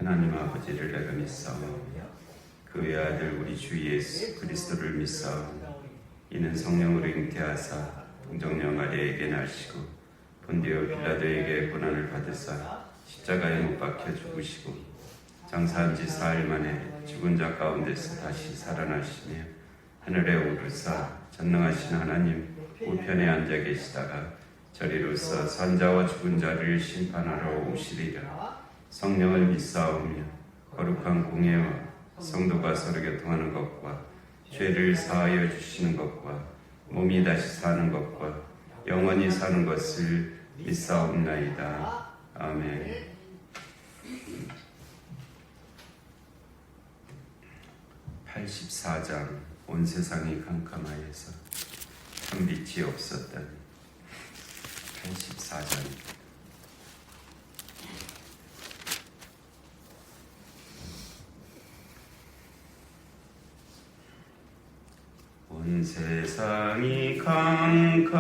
하나님 아버지를 내가 믿사오며 그 외아들 우리 주 예수 그리스도를 믿사오며 이는 성령으로 잉태하사 동정녀 마리아에게 날시고 본디오 빌라도에게 고난을 받으사 십자가에 못 박혀 죽으시고 장사한 지 사흘 만에 죽은 자 가운데서 다시 살아나시며 하늘에 오르사 전능하신 하나님 우편에 앉아 계시다가 저리로서 산자와 죽은 자를 심판하러 오시리라. 성령을 믿사오며 거룩한 공예와 성도가 서로 교통하는 것과 죄를 사하여 주시는 것과 몸이 다시 사는 것과 영원히 사는 것을 믿사옵나이다. 아멘. 84장 온 세상이 캄캄하여서 큰 빛이 없었다니. 84장 온 세상이 캄캄하여서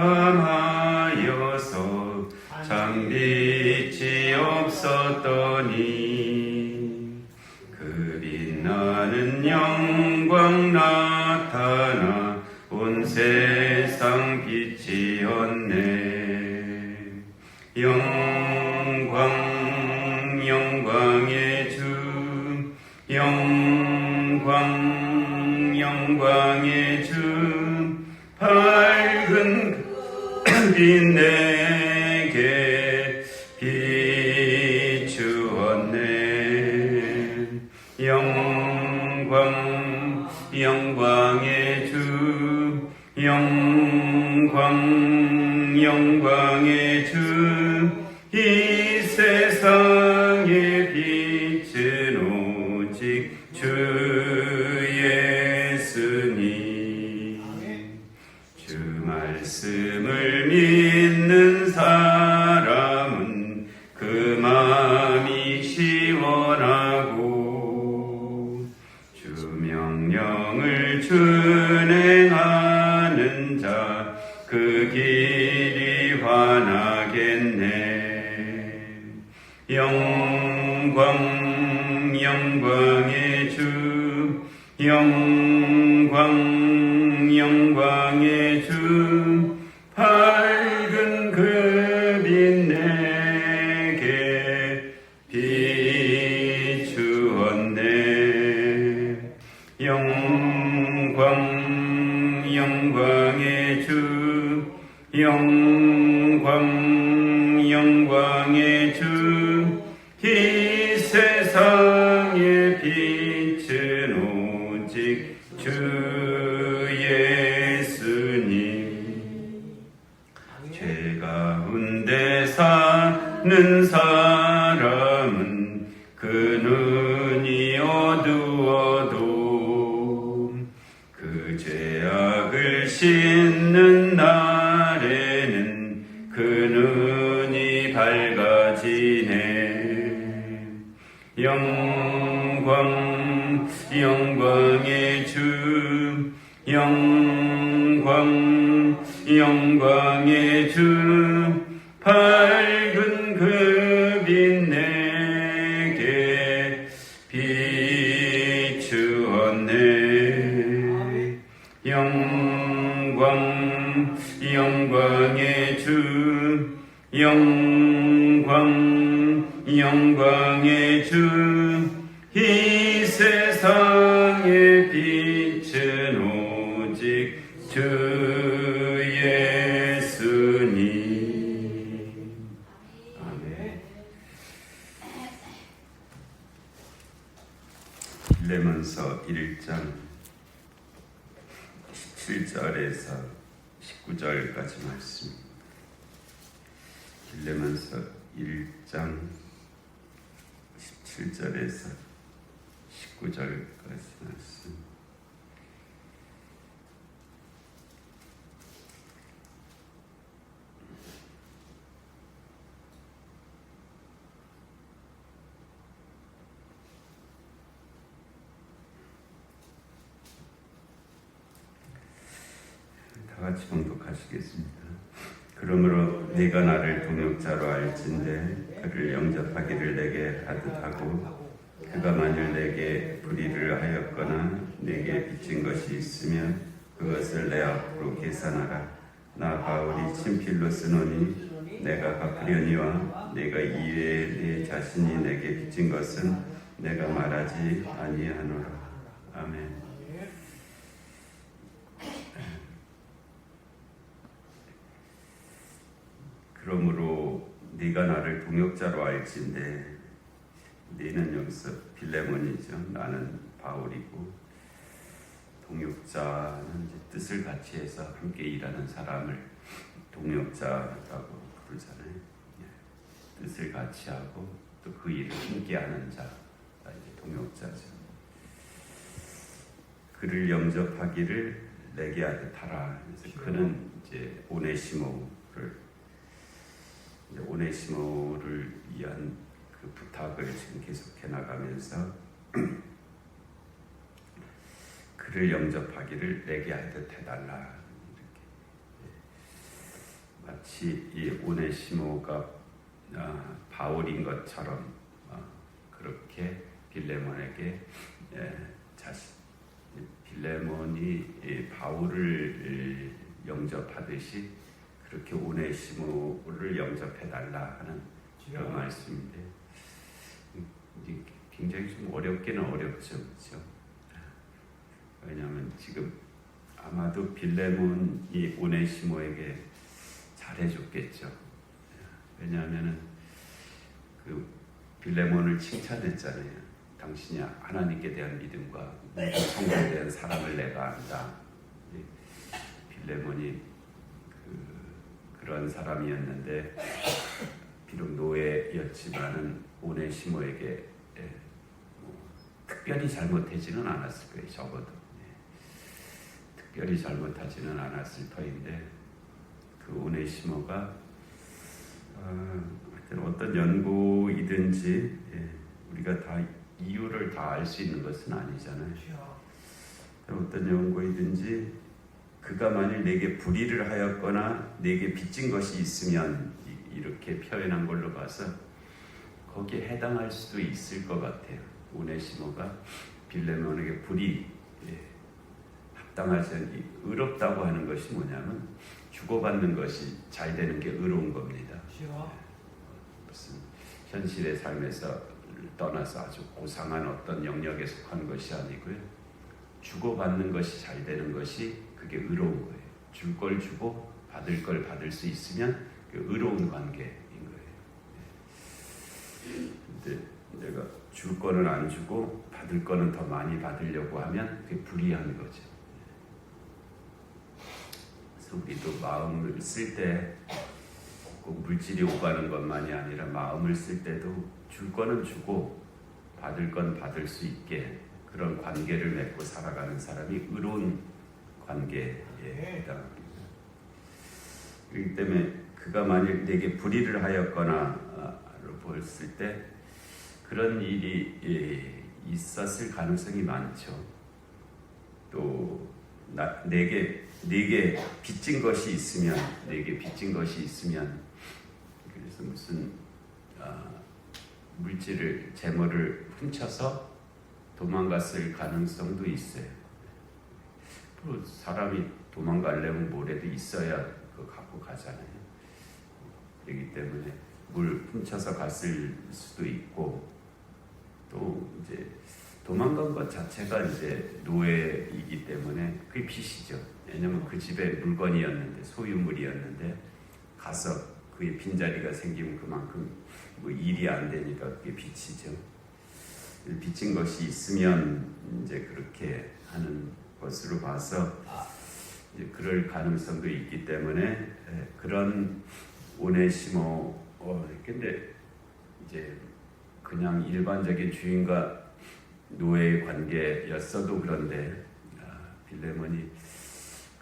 참 빛이 없었더니 그 빛나는 영광 나타나 온 세상 빛이었네. 영광의 주 영광의 주 밝은 빛 내게 비추었네. 영광의 주 영광의 주 이 세상의 빛은 오직 주 예수님. 주 말씀을 믿는 사람은 그 마음이 시원하고 주 명령을 준행하는 자 그 길이 환하겠네. 영광의 주 영광의 주 밝은 그 빛 내게 비추었네. 영광의 주 영광의 주 이 세상의 빛은 오직 주 예수님. 죄 가운데 사는 사람은 그 눈이 어두워도 그 죄악을 씻는 날에는 그 눈이 밝아지네. 영광의 주 영광의 주 밝은 그 빛 내게 비추었네. 영광의 주 영광의 주 이 세상의 빛은 오직 주 예수님. 아멘. 빌레몬서 1장 17절에서 19절까지 말씀입니다. 빌레몬서 1장 17절에서 19절까지 말씀. 다 같이 봉독하시겠습니다. 그러므로 네가 나를 동역자로 알진대 그를 영접하기를 내게 하듯하고 그가 만일 내게 불의를 하였거나 내게 빚진 것이 있으면 그것을 내 앞으로 계산하라. 나 바울이 친필로 쓰노니 내가 갚으려니와 내가 이외에 내 자신이 내게 빚진 것은 내가 말하지 아니하노라. 아멘. 그러므로 네가 나를 동역자로 알지인데, 네는 여기서 빌레몬이죠. 나는 바울이고, 동역자는 이제 뜻을 같이 해서 함께 일하는 사람을 동역자라고 부르잖아요. 뜻을 같이 하고 또 그 일을 함께 하는 자가 이제 동역자죠. 그를 영접하기를 내게 하라. 그래서 그는 이제 오네시모를 위한 그 부탁을 지금 계속해 나가면서 그를 영접하기를 내게 하듯 해달라. 이렇게 마치 이 오네시모가 바울인 것처럼 그렇게 빌레몬에게 빌레몬이 바울을 영접하듯이 그렇게 오네시모를 영접해달라 하는 그런 말씀인데, 굉장히 좀 어렵기는 어렵죠, 그렇죠? 왜냐하면 지금 아마도 빌레몬이 오네시모에게 잘해줬겠죠. 왜냐하면은 그 빌레몬을 칭찬했잖아요. 당신이 하나님께 대한 믿음과 성경에 대한 사랑을 내가 안다. 빌레몬이 그런 사람이었는데 비록 노예였지만은 오네시모에게 특별히 잘못하지는 않았을 거예요. 적어도 특별히 잘못하지는 않았을 터인데, 그 오네시모가 어떤 연고이든지 우리가 다 이유를 다 알 수 있는 것은 아니잖아요. 어떤 연고이든지 그가 만일 내게 불의를 하였거나 내게 빚진 것이 있으면, 이렇게 표현한 걸로 봐서 거기에 해당할 수도 있을 것 같아요. 오네시모가 빌레몬에게 불의, 합당하지 않은, 의롭다고 하는 것이 뭐냐면 주고받는 것이 잘 되는 게 의로운 겁니다. 무슨 현실의 삶에서 떠나서 아주 고상한 어떤 영역에 속한 것이 아니고요. 주고받는 것이 잘 되는 것이 그게 의로운 거예요. 줄 걸 주고 받을 걸 받을 수 있으면 그 의로운 관계인 거예요. 근데 내가 줄 거는 안 주고 받을 거는 더 많이 받으려고 하면 그게 불의한 거죠. 그래서 우리도 마음을 쓸 때 꼭 물질이 오가는 것만이 아니라 마음을 쓸 때도 줄 거는 주고 받을 건 받을 수 있게 그런 관계를 맺고 살아가는 사람이 의로운 관계에 해당합니다. 그렇기 때문에 그가 만일 내게 불의를 하였거나로 보았을 때 그런 일이 있었을 가능성이 많죠. 또 내게 빚진 것이 있으면, 그래서 무슨 물질을, 재물을 훔쳐서 도망갔을 가능성도 있어요. 사람이 도망가려면 뭐라도 있어야 그거 갖고 가잖아요. 그렇기 때문에 물 훔쳐서 갔을 수도 있고, 또 이제 도망간 것 자체가 이제 노예이기 때문에 그게 빚이죠. 왜냐면 그 집에 물건이었는데, 소유물이었는데 가서 그의 빈자리가 생기면 그만큼 뭐 일이 안 되니까 그게 빚이죠. 빚진 것이 있으면 이제 그렇게 하는 것으로 봐서 이제 그럴 가능성도 있기 때문에 그런 오네시모, 근데 이제 그냥 일반적인 주인과 노예의 관계였어도 그런데 빌레몬이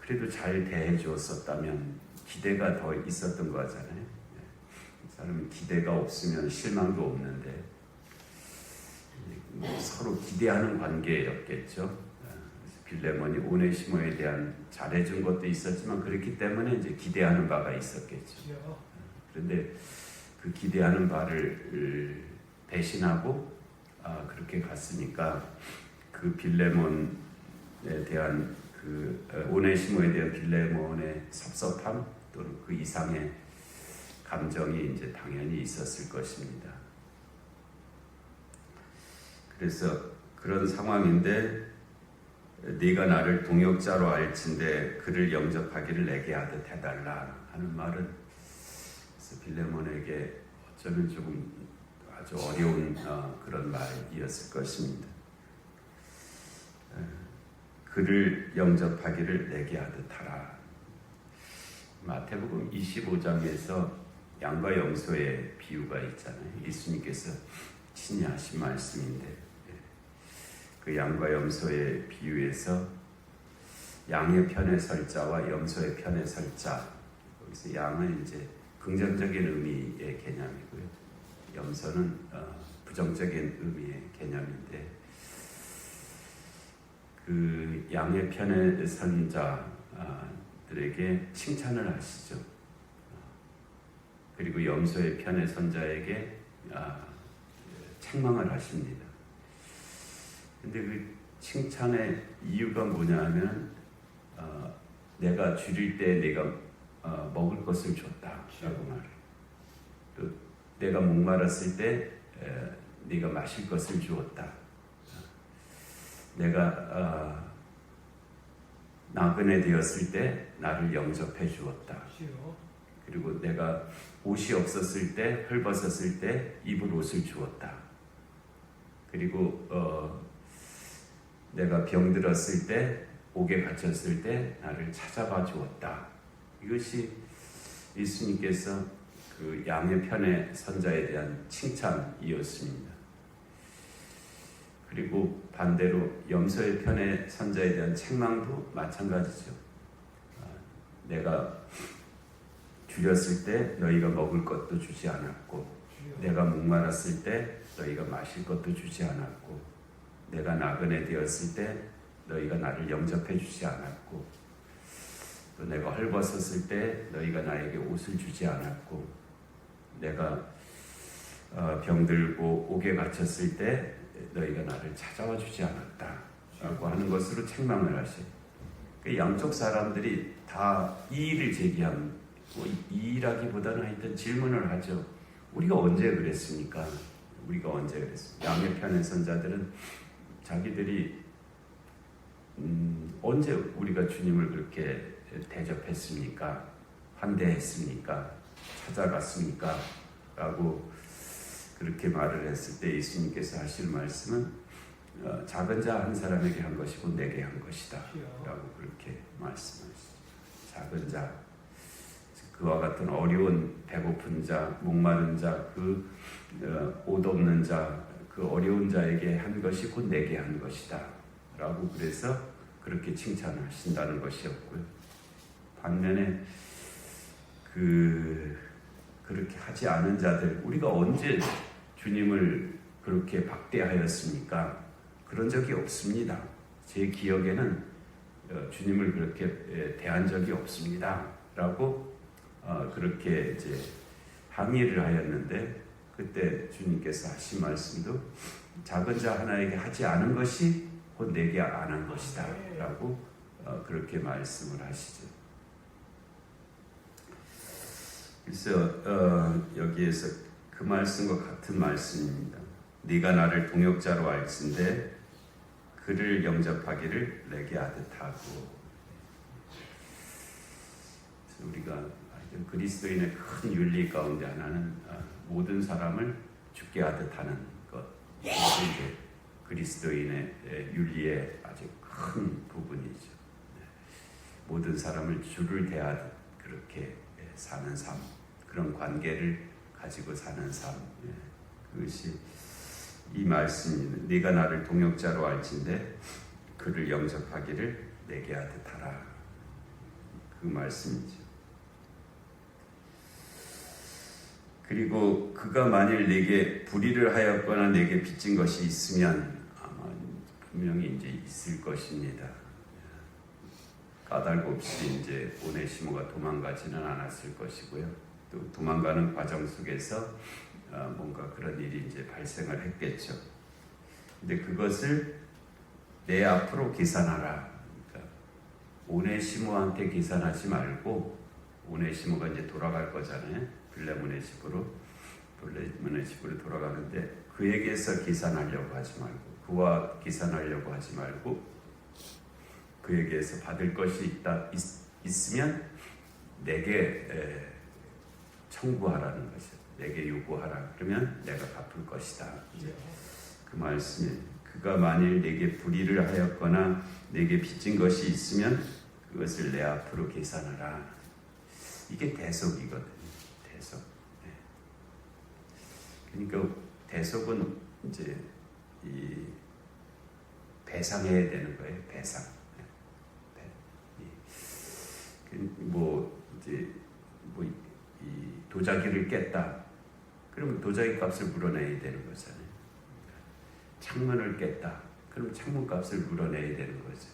그래도 잘 대해줬었다면 기대가 더 있었던 거잖아요. 사람은 기대가 없으면 실망도 없는데 서로 기대하는 관계였겠죠. 빌레몬이 오네시모에 대한 잘해준 것도 있었지만 그렇기 때문에 이제 기대하는 바가 있었겠죠. 그런데 그 기대하는 바를 배신하고 그렇게 갔으니까 그 빌레몬에 대한 그 오네시모에 대한 빌레몬의 섭섭함 또는 그 이상의 감정이 이제 당연히 있었을 것입니다. 그래서 그런 상황인데 네가 나를 동역자로 알진대 그를 영접하기를 내게 하듯 해달라 하는 말은 그래서 빌레몬에게 어쩌면 조금 아주 어려운 그런 말이었을 것입니다. 그를 영접하기를 내게 하듯 하라. 마태복음 25장에서 양과 염소의 비유가 있잖아요. 예수님께서 친히 하신 말씀인데 그 양과 염소의 비유에서 양의 편에 설 자와 염소의 편에 설 자, 여기서 양은 이제 긍정적인 의미의 개념이고요. 염소는 부정적인 의미의 개념인데 그 양의 편에 선 자들에게 칭찬을 하시죠. 그리고 염소의 편에 선 자에게 책망을 하십니다. 근데 그 칭찬의 이유가 뭐냐면 내가 줄일 때 내가 먹을 것을 줬다라고 말해요. 또 내가 목마랐을 때 네가 마실 것을 주었다. 내가 나그네 되었을 때 나를 영접해 주었다. 그리고 내가 옷이 없었을 때, 헐벗었을 때 입을 옷을 주었다. 그리고 내가 병들었을 때, 옥에 갇혔을 때 나를 찾아봐 주었다. 이것이 예수님께서 그 양의 편의 선자에 대한 칭찬이었습니다. 그리고 반대로 염소의 편의 선자에 대한 책망도 마찬가지죠. 내가 줄였을 때 너희가 먹을 것도 주지 않았고, 내가 목말랐을 때 너희가 마실 것도 주지 않았고, 내가 나그네 되었을 때 너희가 나를 영접해 주지 않았고, 또 내가 헐벗었을 때 너희가 나에게 옷을 주지 않았고, 내가 병들고 옥에 갇혔을 때 너희가 나를 찾아와 주지 않았다 라고 하는 것으로 책망을 하셔요. 그 양쪽 사람들이 다 이의를 제기하면 이의라기보다는 하여튼 질문을 하죠. 우리가 언제 그랬습니까? 우리가 언제 그랬습니까? 양의 편에 선 자들은 자기들이 언제 우리가 주님을 그렇게 대접했습니까? 환대했습니까? 찾아갔습니까? 라고 그렇게 말을 했을 때 예수님께서 하실 말씀은 작은 자 한 사람에게 한 것이고 내게 한 것이다 라고 그렇게 말씀하시죠. 작은 자, 그와 같은 어려운 배고픈 자, 목마른 자, 그 옷 없는 자, 그 어려운 자에게 한 것이 곧 내게 한 것이다 라고 그래서 그렇게 칭찬하신다는 것이었고요. 반면에 그렇게 하지 않은 자들, 우리가 언제 주님을 그렇게 박대하였습니까? 그런 적이 없습니다. 제 기억에는 주님을 그렇게 대한 적이 없습니다. 라고 그렇게 이제 항의를 하였는데, 그때 주님께서 하신 말씀도 작은 자 하나에게 하지 않은 것이 곧 내게 안 한 것이다. 라고 그렇게 말씀을 하시죠. 그래서 여기에서 그 말씀과 같은 말씀입니다. 네가 나를 동역자로 알진대 그를 영접하기를 내게 하듯 하고. 우리가 그리스도인의 큰 윤리 가운데 하나는 모든 사람을 죽게 하듯 하는 것. 이게 그리스도인의 윤리의 아주 큰 부분이죠. 모든 사람을 주를 대하듯 그렇게 사는 삶, 그런 관계를 가지고 사는 삶, 그것이 이 말씀입니다. 네가 나를 동역자로 알진대 그를 영접하기를 내게 하듯 하라. 그 말씀이죠. 그리고 그가 만일 내게 불의를 하였거나 내게 빚진 것이 있으면 아마 분명히 이제 있을 것입니다. 까닭 없이 이제 오네시모가 도망가지는 않았을 것이고요. 또 도망가는 과정 속에서 뭔가 그런 일이 이제 발생을 했겠죠. 근데 그것을 내 앞으로 계산하라. 그러니까 오네시모한테 계산하지 말고, 오네시모가 이제 돌아갈 거잖아요. 빌레몬의 집으로 돌아가는데 그에게서 계산하려고 하지 말고, 그와 계산하려고 하지 말고, 그에게서 받을 것이 있으면 내게 청구하라는 것이죠. 내게 요구하라. 그러면 내가 갚을 것이다. 그 말씀에 그가 만일 내게 불의를 하였거나 내게 빚진 것이 있으면 그것을 내 앞으로 계산하라. 이게 대속이거든요. 대속. 그러니까 대속은 이제 이 배상해야 되는 거예요. 배상. 이 도자기를 깼다. 그러면 도자기 값을 물어내야 되는 거잖아요. 창문을 깼다. 그럼 창문 값을 물어내야 되는 거죠.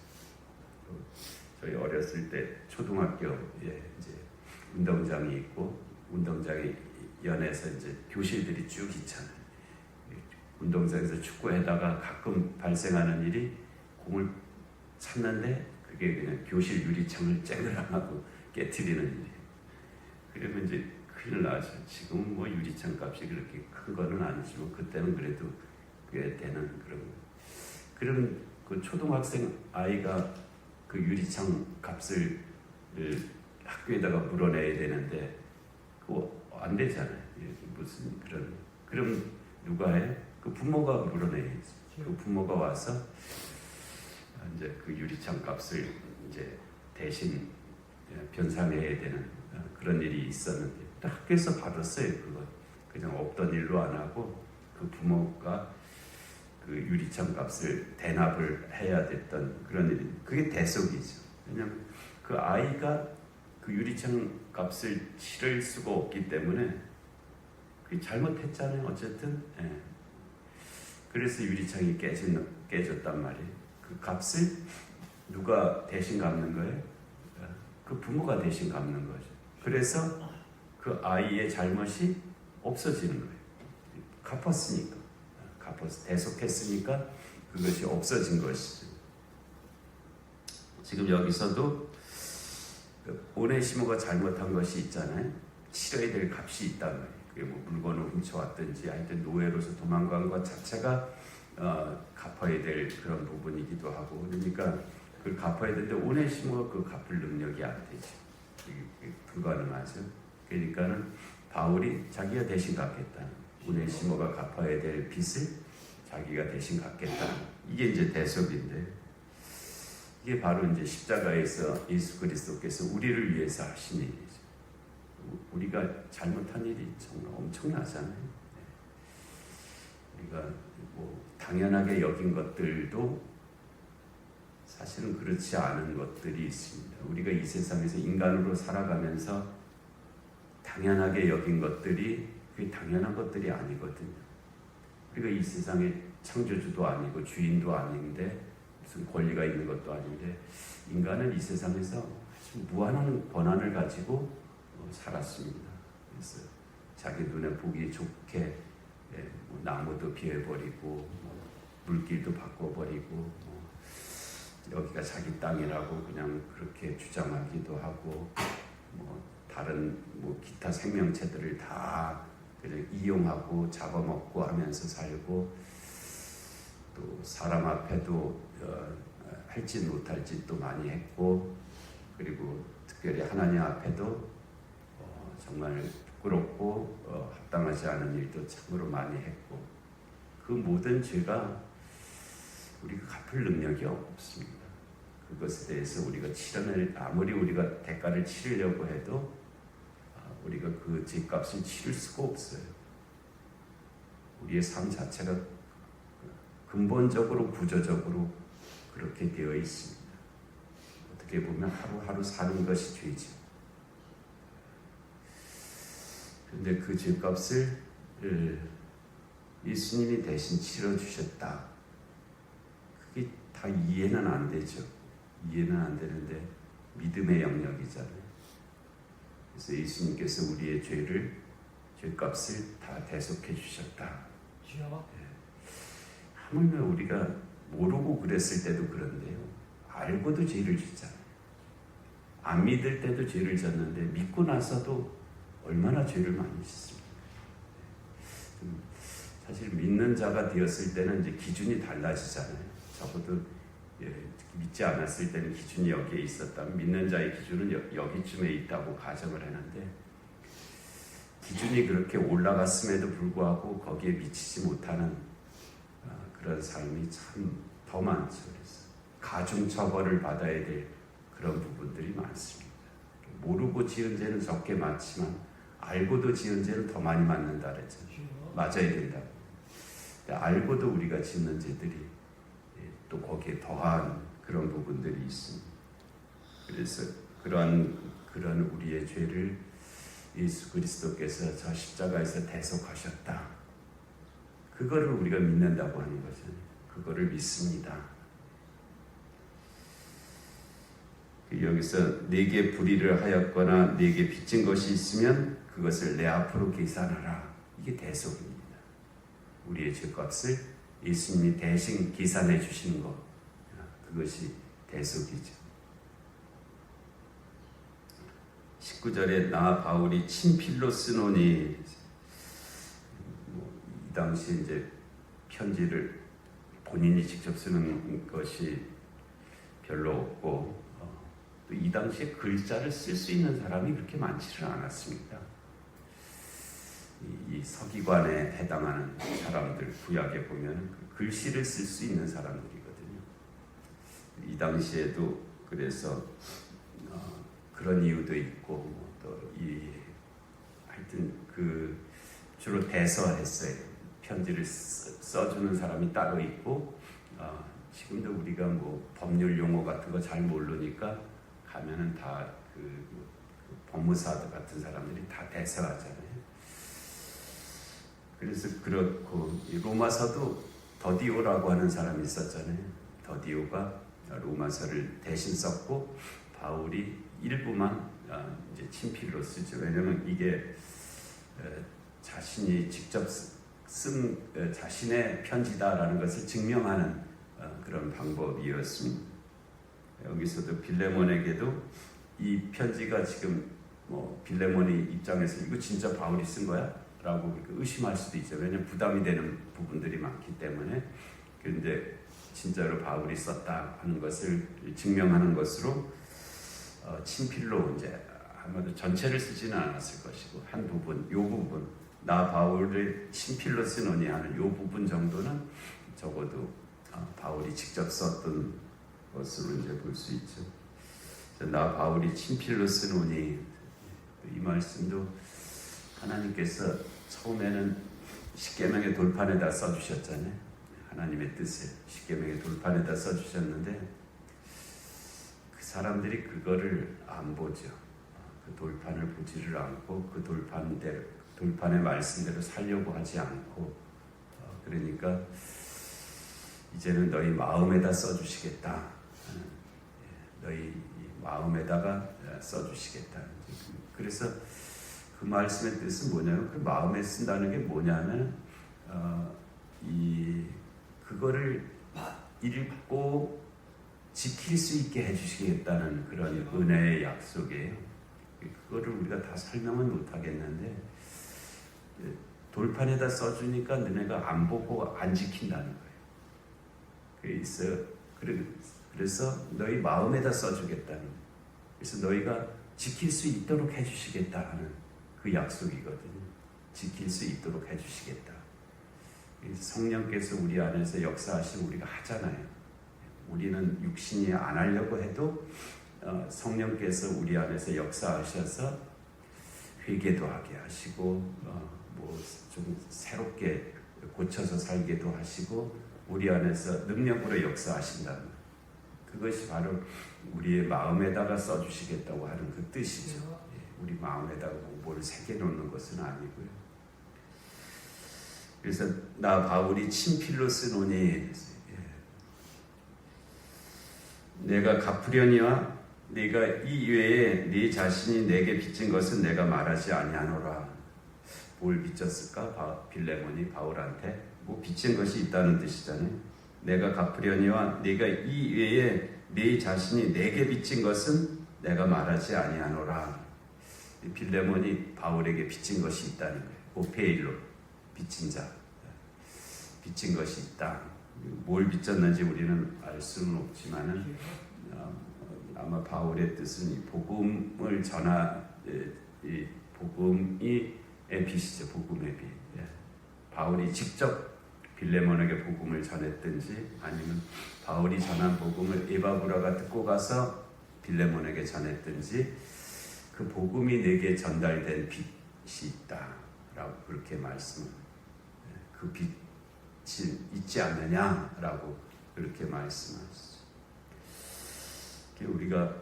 저희 어렸을 때 초등학교에 이제 운동장이 있고, 운동장에 연해서 이제 교실들이 쭉 있잖아요. 운동장에서 축구하다가 가끔 발생하는 일이 공을 찼는데 그게 그냥 교실 유리창을 쨍그랑하고 깨트리는 일이에요. 그러면 이제 큰일 나죠. 지금은 뭐 유리창 값이 그렇게 큰 거는 아니지만 그때는 그래도 꽤 되는 그런 거. 그럼 그 초등학생 아이가 그 유리창 값을 학교에다가 물어내야 되는데 그거 안 되잖아요. 무슨 그럼 누가 해? 그 부모가 물어내야지. 그 부모가 와서 이제 그 유리창 값을 이제 대신 변상해야 되는 그런 일이 있었는데 학교에서 받았어요. 그거 그냥 없던 일로 안 하고 그 부모가 그 유리창 값을 대납을 해야 됐던 그런 일이, 그게 대속이죠. 왜냐하면 그 아이가 그 유리창 값을 치를 수가 없기 때문에 그게 잘못했잖아요. 어쨌든. 그래서 유리창이 깨졌단 말이에요. 그 값을 누가 대신 갚는 거예요? 그 부모가 대신 갚는 거죠. 그래서 그 아이의 잘못이 없어지는 거예요. 갚았으니까. 대속했으니까 그것이 없어진 것이죠. 지금 여기서도 오네시모가 잘못한 것이 있잖아요. 치러야 될 값이 있단 말이에요. 그게 뭐 물건을 훔쳐왔든지 하여튼 노예로서 도망간 것 자체가 갚아야 될 그런 부분이기도 하고, 그러니까 그걸 갚아야 되는데 오네시모가 그 갚을 능력이 안 되죠. 불가능하죠. 그러니까는 바울이 자기가 대신 갚겠다. 오네시모가 갚아야 될 빚을 자기가 대신 갚겠다. 이게 이제 대속인데, 이게 바로 이제 십자가에서 예수 그리스도께서 우리를 위해서 하신 일이죠. 우리가 잘못한 일이 정말 엄청나잖아요. 우리가 뭐 당연하게 여긴 것들도 사실은 그렇지 않은 것들이 있습니다. 우리가 이 세상에서 인간으로 살아가면서 당연하게 여긴 것들이 그게 당연한 것들이 아니거든요. 우리가 이 세상에 창조주도 아니고 주인도 아닌데 무슨 권리가 있는 것도 아닌데 인간은 이 세상에서 아주 무한한 권한을 가지고 살았습니다. 그래서 자기 눈에 보기 좋게 뭐 나무도 비워버리고 물길도 바꿔버리고 여기가 자기 땅이라고 그냥 그렇게 주장하기도 하고 다른 기타 생명체들을 다 그냥 이용하고 잡아먹고 하면서 살고, 또 사람 앞에도 할 짓 못할 짓도 많이 했고, 그리고 특별히 하나님 앞에도 정말 부끄럽고 합당하지 않은 일도 참으로 많이 했고, 그 모든 죄가 우리가 갚을 능력이 없습니다. 그것에 대해서 우리가 아무리 우리가 대가를 치르려고 해도 우리가 그 죄값을 치를 수가 없어요. 우리의 삶 자체가 근본적으로 구조적으로 그렇게 되어 있습니다. 어떻게 보면 하루하루 사는 것이 죄죠. 그런데 그 죄값을 예수님이 대신 치러주셨다. 그게 다 이해는 안 되죠. 이해는 안 되는데 믿음의 영역이잖아요. 그래서 예수님께서 우리의 죄값을 다 대속해 주셨다. 하물며 우리가 모르고 그랬을 때도 그런데요. 알고도 죄를 짓잖아요. 안 믿을 때도 죄를 졌는데 믿고 나서도 얼마나 죄를 많이 짓습니까? 사실 믿는 자가 되었을 때는 이제 기준이 달라지잖아요. 적어도 믿지 않았을 때는 기준이 여기에 있었다면 믿는 자의 기준은 여기쯤에 있다고 가정을 하는데 기준이 그렇게 올라갔음에도 불구하고 거기에 미치지 못하는 그런 삶이 참 더 많죠. 그래서 가중 처벌을 받아야 될 그런 부분들이 많습니다. 모르고 지은 죄는 적게 많지만 알고도 지은 죄는 더 많이 맞는다 그랬죠. 맞아야 된다고. 알고도 우리가 짓는 죄들이 또 거기에 더한 그런 부분들이 있습니다. 그래서 그런 우리의 죄를 예수 그리스도께서 저 십자가에서 대속하셨다. 그거를 우리가 믿는다고 하는 거죠. 그거를 믿습니다. 여기서 내게 불의를 하였거나 내게 빚진 것이 있으면 그것을 내 앞으로 계산하라. 이게 대속입니다. 우리의 죄값을 예수님이 대신 계산해 주시는 것, 그것이 대속이죠. 19절에 나 바울이 친필로 쓰노니, 이 당시 이제 편지를 본인이 직접 쓰는 것이 별로 없고, 또 이 당시에 글자를 쓸 수 있는 사람이 그렇게 많지는 않았습니다. 이 서기관에 해당하는 사람들, 구약에 보면 글씨를 쓸 수 있는 사람들이거든요. 이 당시에도 그래서 그런 이유도 있고, 또 하여튼 주로 대서했어요. 편지를 써주는 사람이 따로 있고, 지금도 우리가 뭐 법률 용어 같은 거 잘 모르니까 가면은 다 그 법무사들 같은 사람들이 다 대서하잖아요. 그래서 그렇고, 로마서도 더디오라고 하는 사람이 있었잖아요. 더디오가 로마서를 대신 썼고 바울이 일부만 이제 친필로 쓰죠. 왜냐하면 이게 자신이 직접 쓴 자신의 편지다라는 것을 증명하는 그런 방법이었습니다. 여기서도 빌레몬에게도 이 편지가 지금 빌레몬의 입장에서 이거 진짜 바울이 쓴 거야? 라고 의심할 수도 있죠. 왜냐하면 부담이 되는 부분들이 많기 때문에. 그런데 진짜로 바울이 썼다 하는 것을 증명하는 것으로 친필로 이제 아마도 전체를 쓰지는 않았을 것이고 한 부분, 요 부분, 나 바울을 친필로 쓰노니 하는 요 부분 정도는 적어도 바울이 직접 썼던 것으로 이제 볼 수 있죠. 나 바울이 친필로 쓰노니, 이 말씀도 하나님께서 처음에는 십계명의 돌판에다 써주셨잖아요. 하나님의 뜻을 십계명의 돌판에다 써주셨는데 그 사람들이 그거를 안 보죠. 그 돌판을 보지를 않고 그 돌판의 말씀대로 살려고 하지 않고, 그러니까 이제는 너희 마음에다 써주시겠다. 너희 마음에다가 써주시겠다. 그래서 그 말씀의 뜻은 뭐냐면, 그 마음에 쓴다는 게 뭐냐면 그거를 읽고 지킬 수 있게 해주시겠다는 그런 은혜의 약속이에요. 그거를 우리가 다 설명은 못하겠는데 돌판에다 써주니까 너네가 안 보고 안 지킨다는 거예요. 그래서 너희 마음에다 써주겠다는 거예요. 그래서 너희가 지킬 수 있도록 해주시겠다 하는 그 약속이거든요. 지킬 수 있도록 해주시겠다. 성령께서 우리 안에서 역사하시면 우리가 하잖아요. 우리는 육신이 안 하려고 해도 성령께서 우리 안에서 역사하셔서 회개도 하게 하시고 좀 새롭게 고쳐서 살게도 하시고 우리 안에서 능력으로 역사하신다는 거예요. 그것이 바로 우리의 마음에다가 써주시겠다고 하는 그 뜻이죠. 우리 마음에다가 뭐를 새겨놓는 것은 아니고요. 그래서 나 바울이 친필로 쓰노니 내가 갚으려니와 네가 이 외에 네 자신이 내게 빚진 것은 내가 말하지 아니하노라. 뭘 빚졌을까? 빌레몬이 바울한테 뭐 비친 것이 있다는 뜻이잖아요. 내가 갚으려니와 네가 이 외에 네 자신이 내게 빚진 것은 내가 말하지 아니하노라. 빌레몬이 바울에게 빚진 것이 있다는 거예요. 오페일로 빚진 자, 빚진 것이 있다. 뭘 빚졌는지 우리는 알 수는 없지만은 아마 바울의 뜻은 이 복음을 이 복음이 빚이죠. 복음의 빚. 바울이 직접 빌레몬에게 복음을 전했든지 아니면 바울이 전한 복음을 에바브라가 듣고 가서 빌레몬에게 전했든지 그 복음이 내게 전달된 빚이 있다라고 그렇게 말씀을 그 빚이 있지 않느냐라고 그렇게 말씀하시죠. 우리가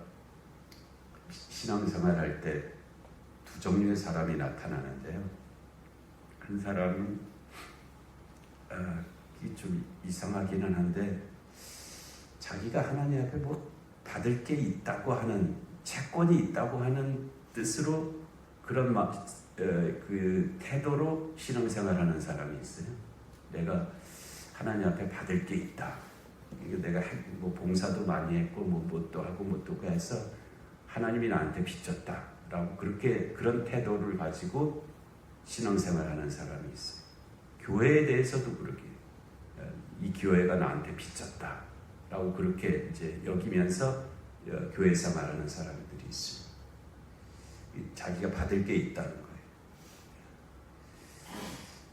신앙생활할 때 두 종류의 사람이 나타나는데요. 한 사람은 좀 이상하기는 한데 자기가 하나님 앞에 뭐 받을 게 있다고 하는 채권이 있다고 하는 뜻으로 그런 그 태도로 신앙생활하는 사람이 있어요. 내가 하나님 앞에 받을 게 있다. 내가 뭐 봉사도 많이 했고 뭣도 하고 뭣도 해서 하나님이 나한테 빚졌다라고 그런 태도를 가지고 신앙생활하는 사람이 있어요. 교회에 대해서도 그렇게 이 교회가 나한테 빚졌다라고 그렇게 이제 여기면서 교회 생활하는 사람들이 있어요. 자기가 받을 게 있다는 거예요.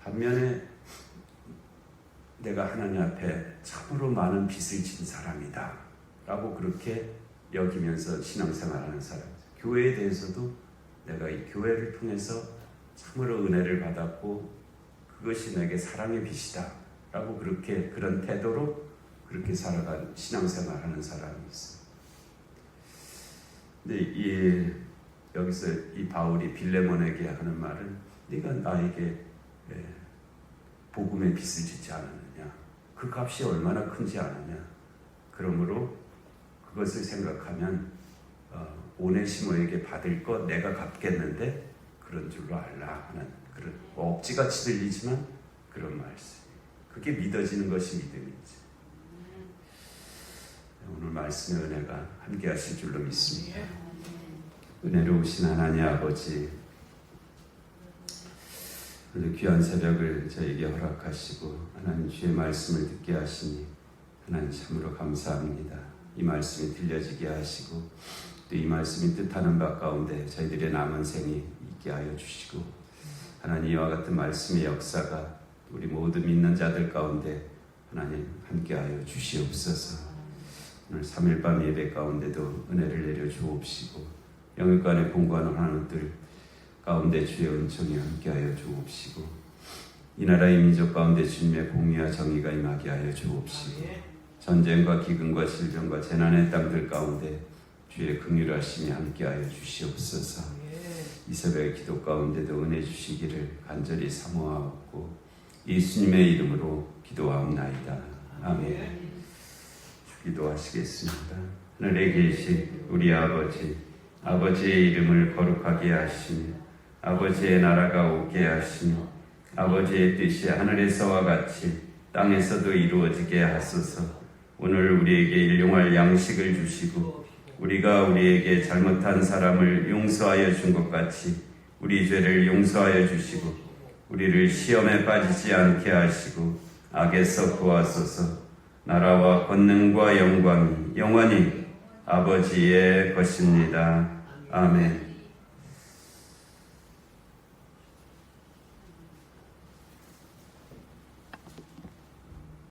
반면에 내가 하나님 앞에 참으로 많은 빚을 진 사람이다 라고 그렇게 여기면서 신앙생활하는 사람, 교회에 대해서도 내가 이 교회를 통해서 참으로 은혜를 받았고 그것이 내게 사랑의 빚이다 라고 그런 태도로 그렇게 살아간 신앙생활하는 사람이 있어요. 근데 여기서 이 바울이 빌레몬에게 하는 말은 네가 나에게 복음의 빚을 짓지 않았느냐, 그 값이 얼마나 큰지 아느냐, 그러므로 그것을 생각하면 오네시모에게 받을 것 내가 갚겠는데 그런 줄로 알라 하는 그런 억지같이 들리지만 그런 말씀. 그게 믿어지는 것이 믿음이지. 오늘 말씀의 은혜가 함께 하실 줄로 믿습니다. 은혜로우신 하나님 아버지, 오늘 귀한 새벽을 저에게 허락하시고 하나님 주의 말씀을 듣게 하시니 하나님 참으로 감사합니다. 이 말씀이 들려지게 하시고 또 이 말씀이 뜻하는 바 가운데 저희들의 남은 생이 있게 하여 주시고 하나님 이와 같은 말씀의 역사가 우리 모두 믿는 자들 가운데 하나님 함께 하여 주시옵소서. 오늘 3일 밤 예배 가운데도 은혜를 내려 주옵시고 영육간의 공부하는 것들 가운데 주의 은총이 함께하여 주옵시고 이 나라의 민족 가운데 주님의 공의와 정의가 임하게 하여 주옵시고 전쟁과 기근과 질병과 재난의 땅들 가운데 주의 긍휼하심이 함께하여 주시옵소서. 이 새벽의 기도 가운데도 은혜 주시기를 간절히 사모하옵고 예수님의 이름으로 기도하옵나이다. 아멘. 기도하시겠습니다. 하늘에 계신 우리 아버지, 아버지의 이름을 거룩하게 하시며 아버지의 나라가 오게 하시며 아버지의 뜻이 하늘에서와 같이 땅에서도 이루어지게 하소서. 오늘 우리에게 일용할 양식을 주시고 우리가 우리에게 잘못한 사람을 용서하여 준 것 같이 우리 죄를 용서하여 주시고 우리를 시험에 빠지지 않게 하시고 악에서 구하소서. 나라와 권능과 영광이 영원히 아버지의 것입니다. 아멘.